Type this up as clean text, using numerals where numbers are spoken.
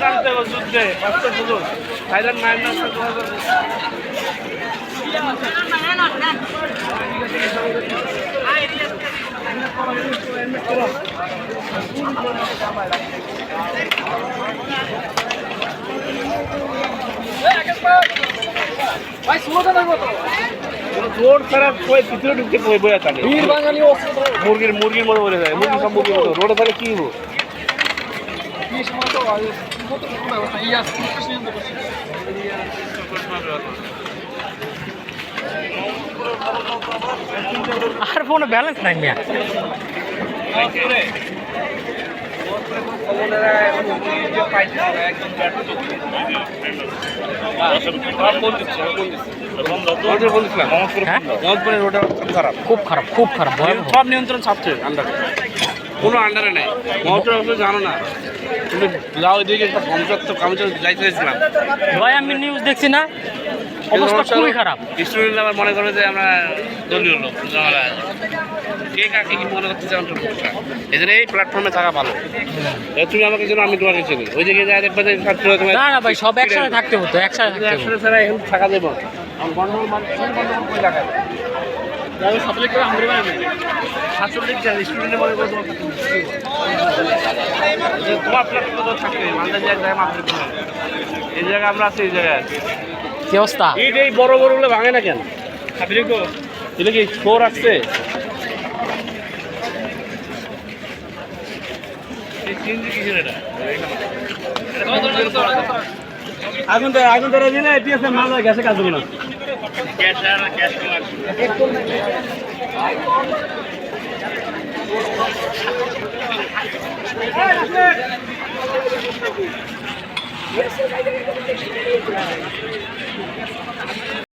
টানতে হবে যুদ্ধে বাঁচতে সুযোগ থাইল্যান্ড মায়ানমার রোড ছাড়া ভিতরে ঢুকতে বইয়া থাকে মুরগির মতো বলে যায় মুরগি সব মুরগির মতো রোডে থাকে কি হবো আর ফোনে ব্যালেন্স নাই মিয়া খুব খারাপ খুব খারাপ সব নিয়ন্ত্রণ ছাড়ছে আন্ডারে কোনো আন্ডারে নেই মহাপুর জানো না তুমি যাও দিকে আমি তো যাইতে চাইছিলাম ভাই আমি নিউজ দেখছি না অবস্থা খুবই খারাপ স্টুডেন্ট আবার মনে করে যে আমরা দলীয় লোক কে কাকে কি মনে করতে চান এই জন্য এই প্ল্যাটফর্মে থাকা ভালো তুমি আমাকে যেন আমি তোমাকে চিনি ওই দিকে যাই দেখবে যে না না ভাই সব একসাথে থাকতে হতো একসাথে ছাড়া এখন থাকা দেবো গন্ডগোল কই লাগাবে সাতলিক করে আমরা সাতলিক স্টুডেন্টে মনে করে তোমার প্ল্যাটফর্মে থাকবে মালদা জায়গায় মাত্র এই জায়গায় আমরা আছি এই জায়গায় কি অবস্থা এই বড় বড়গুলো ভাঙে না কেন এটা কি শোর আসছে আগুন ধরে দিলে এটিএসএ মাল গ্যাসে কাজ হবে না